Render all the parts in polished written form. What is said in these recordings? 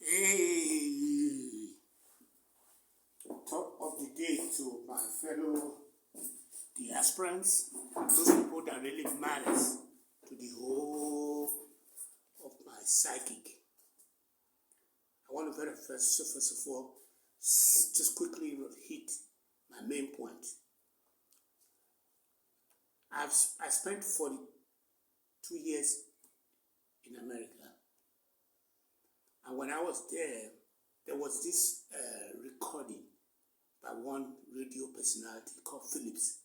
Hey, top of the day to my fellow diasporans, those people that really matters to the whole of my psychic. I want to first of all, just quickly hit my main point. I spent 42 years in America. And when I was there was this recording by one radio personality called Phillips.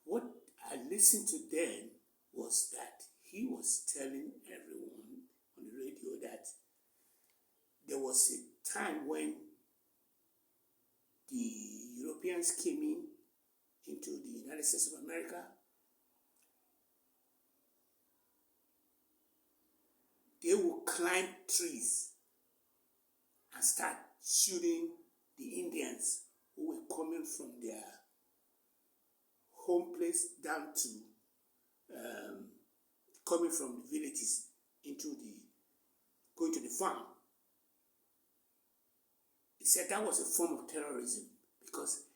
What I listened to then was that he was telling everyone on the radio that there was a time when the Europeans came into the United States of America. They would climb trees and start shooting the Indians who were coming from their home place down to coming from the villages going to the farm. He said that was a form of terrorism because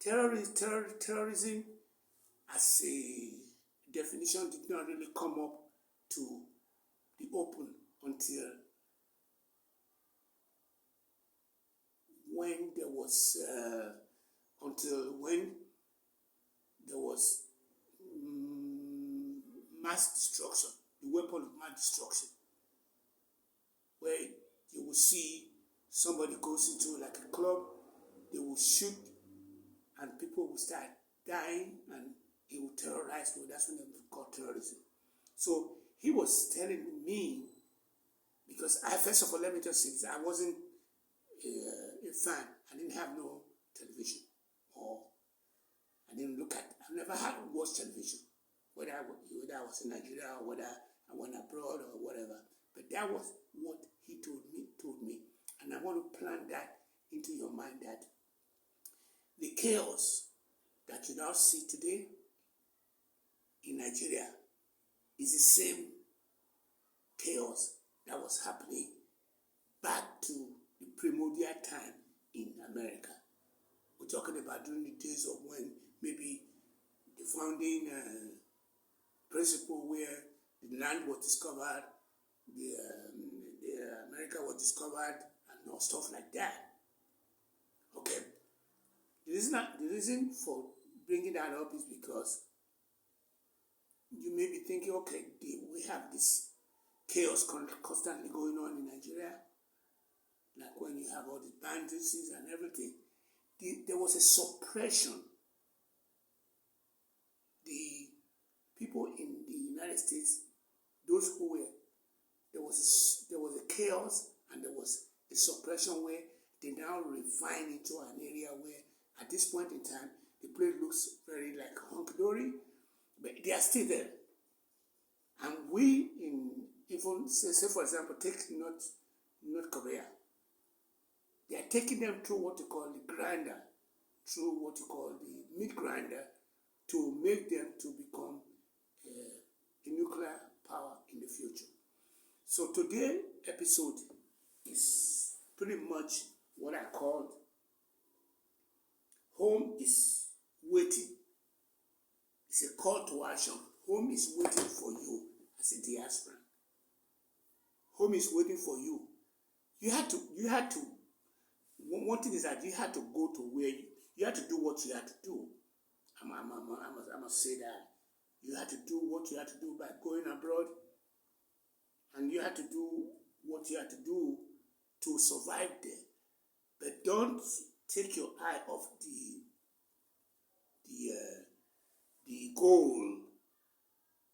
terrorism as a definition did not really come up to the open until when there was mass destruction, the weapon of mass destruction, where you will see somebody goes into like a club, they will shoot and people will start dying and it will terrorize people. That's when they call terrorism. So he was telling me, because first of all, let me just say this, I wasn't a fan. I didn't have no television, or I didn't look at, I never had watched television, whether I was in Nigeria or whether I went abroad or whatever. But that was what he told me. And I want to plant that into your mind, that the chaos that you now see today in Nigeria is the same chaos that was happening back to the primordial time in America. We're talking about during the days of when maybe the founding principle where the land was discovered, the America was discovered, and all stuff like that. Okay. The reason for bringing that up is because you may be thinking, okay, we have this chaos constantly going on in Nigeria, like when you have all the bandits and everything. There was a suppression. The people in the United States, those who were, there was a chaos and there was a suppression where they now refine into an area where at this point in time the place looks very like hunky-dory, but they are still there. And we even say for example, take North Korea. They are taking them through what you call the grinder, through what you call the meat grinder, to make them to become a nuclear power in the future. So today's episode is pretty much what I called Home is Waiting. It's a call to action. Home is waiting for you as a diaspora. Home is waiting for you. You had to, one thing is that you had to go to where you had to do what you had to do. I must say that. You had to do what you had to do by going abroad, and you had to do what you had to do to survive there. But don't take your eye off the goal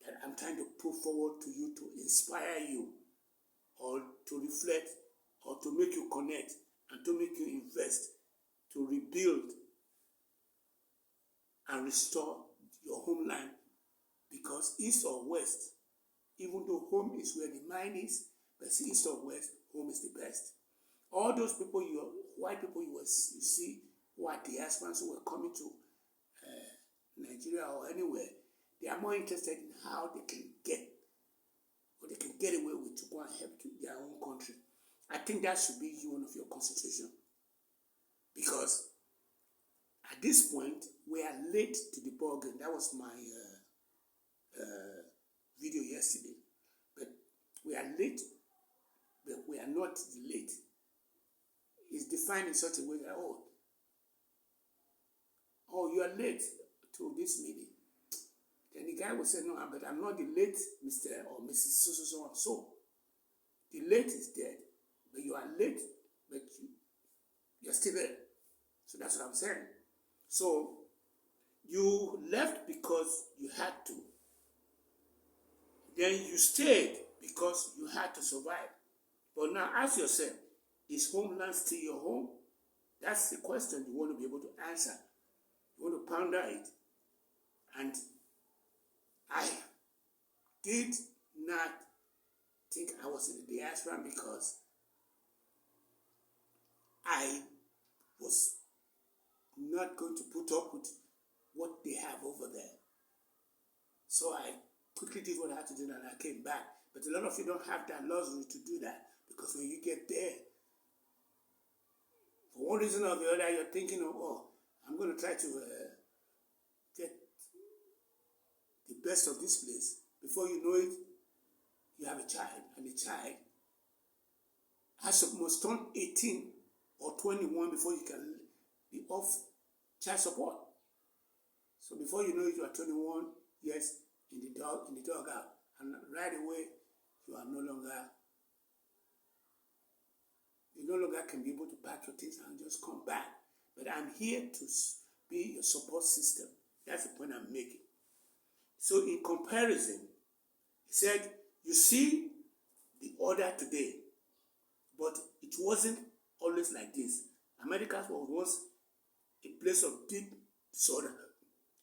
that I'm trying to put forward to you, to inspire you, or to reflect, or to make you connect, and to make you invest, to rebuild and restore your homeland. Because east or west, even though home is where the mind is, but east or west, home is the best. All those people, white people you see, who are diasporans who were coming to Nigeria or anywhere, they are more interested in how they can get away with to go and help to their own country. I think that should be one of your concentration. Because at this point, we are late to the ball game. That was my video yesterday. But we are late, but we are not late. It's defined in such a way that, oh, you are late to this meeting. Then the guy will say, no, but I'm not the late Mr. or Mrs. So and so. The late is dead, but you are late, but you're still there. So that's what I'm saying. So you left because you had to. Then you stayed because you had to survive. But now ask yourself, is homeland still your home? That's the question you want to be able to answer. You want to ponder it. And I did not think I was in the diaspora because I was not going to put up with what they have over there. So I quickly did what I had to do and I came back. But a lot of you don't have that luxury to do that because when you get there, for one reason or the other, you're thinking of, I'm going to try to get the best of this place. Before you know it, you have a child, and the child must turn 18 or 21 before you can be off child support. So before you know it, you are 21 years in the dugout, and right away you no longer can be able to pack your things and just come back. But I'm here to be your support system. That's the point I'm making. So in comparison, he said, you see the order today, but it wasn't always like this. America was once a place of deep disorder.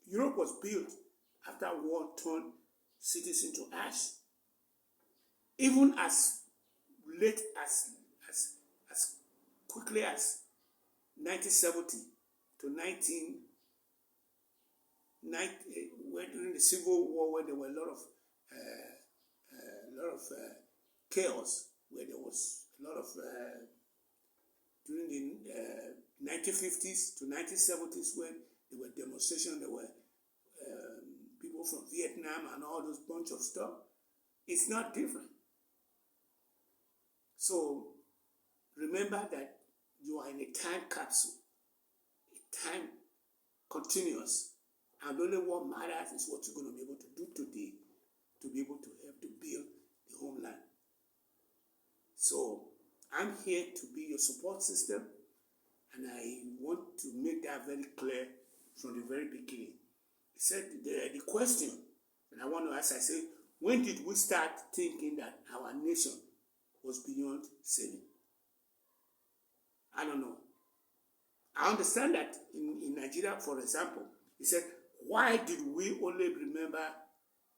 Europe was built after war turned cities into ash. Even as late as quickly as 1970 to 1990, during the Civil War, where there were a lot of chaos, where there was a lot of during the 1950s to 1970s, when there were demonstrations, there were people from Vietnam and all those bunch of stuff. It's not different. So remember that you are in a time capsule, a time continuous, and only what matters is what you're going to be able to do today to be able to help to build the homeland. So I'm here to be your support system, and I want to make that very clear from the very beginning. He said the question, and I want to ask, I say, when did we start thinking that our nation was beyond saving? I don't know. I understand that in Nigeria, for example, he said, why did we only remember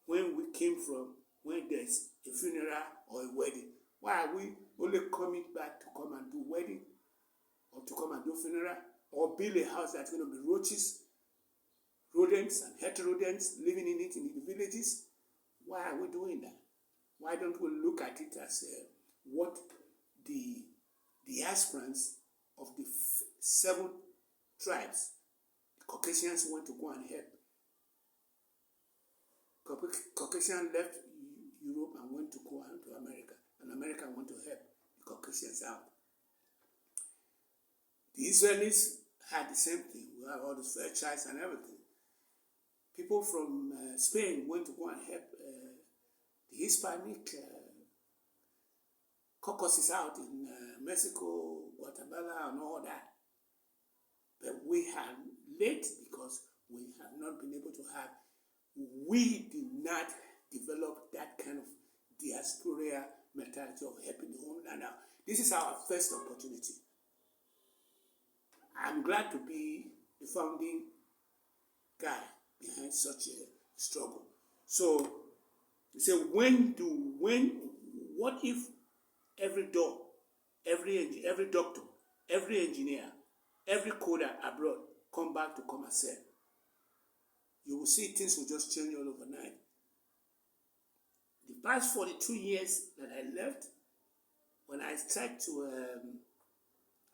when we came from, when there's a funeral or a wedding? Why are we only coming back to come and do wedding or to come and do funeral or build a house that's going to be roaches, rodents and heterodents living in it in the villages? Why are we doing that? Why don't we look at it as what the aspirants of the 7 tribes, the Caucasians, want to go and help? Caucasians left Europe and went to go to America, and America went to help the Caucasians out. The Israelis had the same thing. We have all the Fairchilds and everything. People from Spain went to go and help the Hispanic caucuses out in Mexico, Guatemala, and all that. But we are late because we have not been able to have, we did not develop that kind of diaspora mentality of helping the homeland out. This is our first opportunity. I'm glad to be the founding guy behind such a struggle. So, you say, what if every doctor, every engineer, every coder abroad come back to come and serve? You will see things will just change all overnight. The past 42 years that I left, when I tried to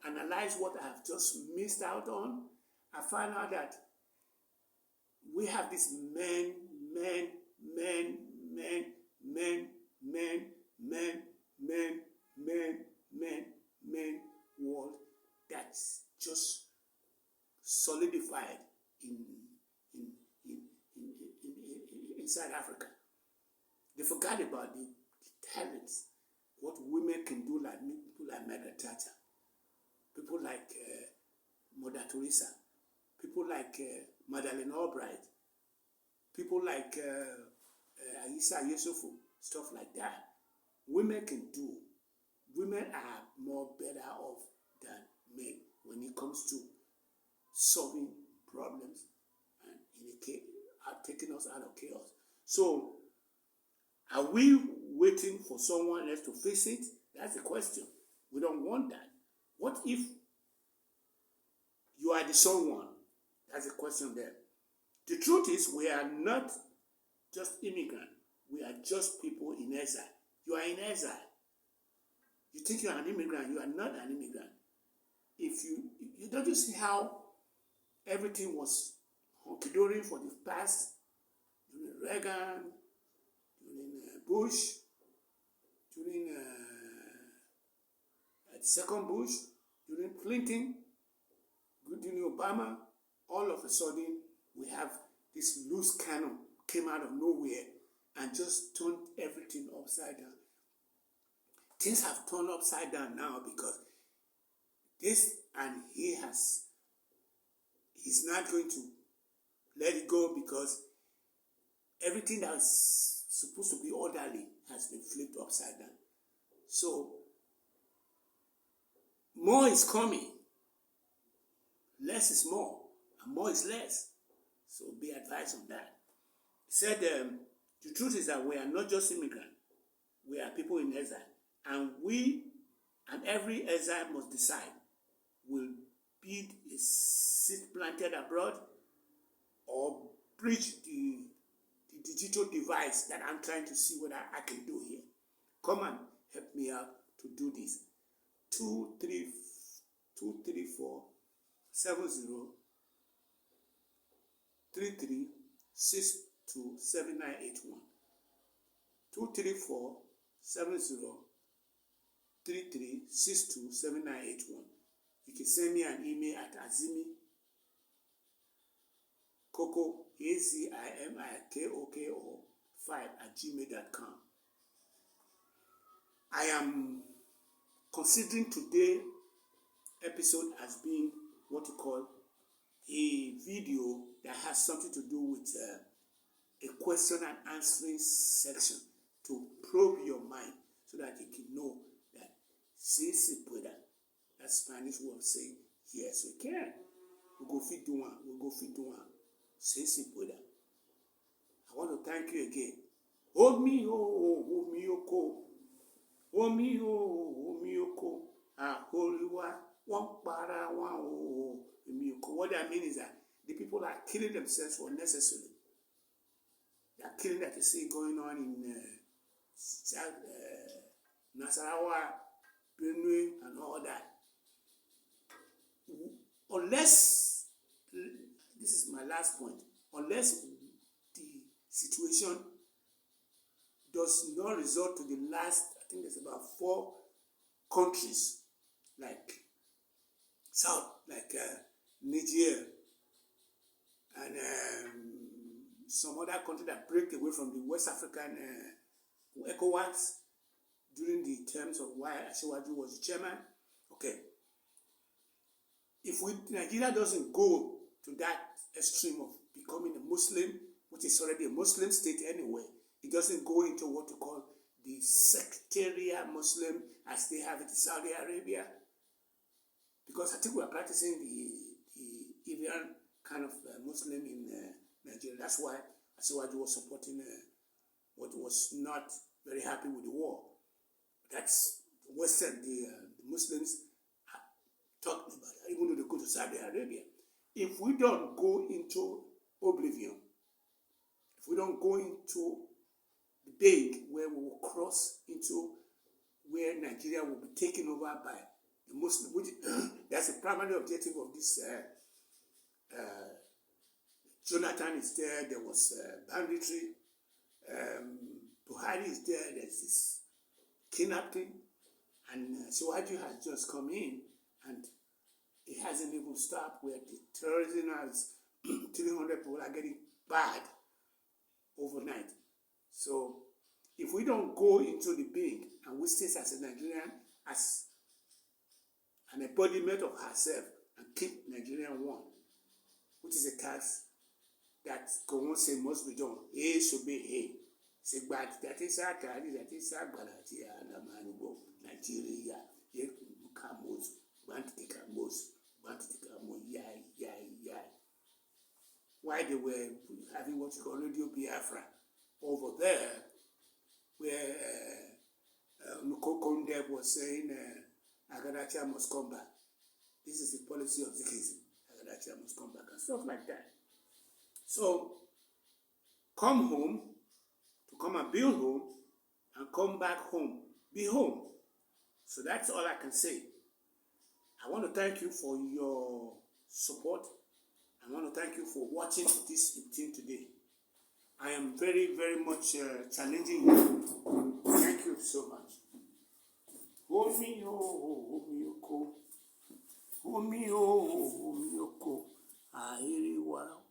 analyze what I have just missed out on, I found out that we have this men world that's just solidified inside Africa. They forgot about the talents, what women can do, like people like Margaret Thatcher, people like Mother Teresa, people like Madeleine Albright, people like Aisha Yusufu, stuff like that. Women can do. Women are more better off than men when it comes to solving problems and taking us out of chaos. So, are we waiting for someone else to fix it? That's the question. We don't want that. What if you are the someone? That's the question there. The truth is, we are not just immigrants. We are just people in exile. You are in exile. You think you are an immigrant. You are not an immigrant. If you don't you see how everything was hunky-dory for the past, during Reagan, during Bush, during the second Bush, during Clinton, during Obama, all of a sudden we have this loose cannon came out of nowhere and just turned everything upside down. Things have turned upside down now because this, and he's not going to let it go because everything that's supposed to be orderly has been flipped upside down. So more is coming. Less is more, and more is less. So be advised on that. He said, the truth is that we are not just immigrants. We are people in exile. And we, and every exile must decide, will be a seed planted abroad or breach the digital device that I'm trying to see what I can do here. Come and help me out to do this. 234 70 33 62 7981. 234 70 33 62 7981. You can send me an email at azimi koko azimikoko 5@gmail.com. I am considering today's episode as being what you call a video that has something to do with a question and answering section to probe your mind so that you can know that si se pueda. That's Spanish way of saying yes we can. We go fit do one. Si se pueda. I want to thank you again. Hold me, hold me, yoko. Hold me, yoko. Holy one para one yoko. What I mean is that the people are killing themselves unnecessarily. They are killing that you see going on in Nasarawa, Benue, and all that. Unless, this is my last point, unless the situation does not resort to the last, I think there's about 4 countries, like Niger, and some other country that break away from the West African ECOWAS during the terms of why Asiwaju was the chairman. Okay. If Nigeria doesn't go to that extreme of becoming a Muslim, which is already a Muslim state anyway, it doesn't go into what you call the sectarian Muslim as they have it in Saudi Arabia. Because I think we are practicing the Iran kind of Muslim in Nigeria. That's why Asiwaju was supporting what was not very happy with the war. That's Western, the Muslims talking about it, even though they go to Saudi Arabia. If we don't go into oblivion, if we don't go into the day where we will cross into where Nigeria will be taken over by the Muslim, which that's the primary objective of this. Jonathan is there. There was banditry. Buhari is there. There's this kidnapping, and Shiwaju has just come in, and it hasn't even stopped. Where the terrorism has 300 people are getting bad overnight. So if we don't go into the being and we stay as a Nigerian, as an embodiment of herself, and keep Nigerian one, which is a task that Gowon say must be done. A should be A. Say bad that is our carry, that is our balance, and a man go Nigeria, ye Kamos, Bantikamos, yeah. Why they were having what you call Radio Biafra over there, where Nukokonde was saying Agadacha must come back. This is the policy of Zikism. Agadacha must come back and stuff like that. So come home, to come and build home, and come back home. Be home. So that's all I can say. I want to thank you for your support. I want to thank you for watching this thing today. I am very, very much challenging you. Thank you so much. Hold me, oh, hold me, oh, I hear you.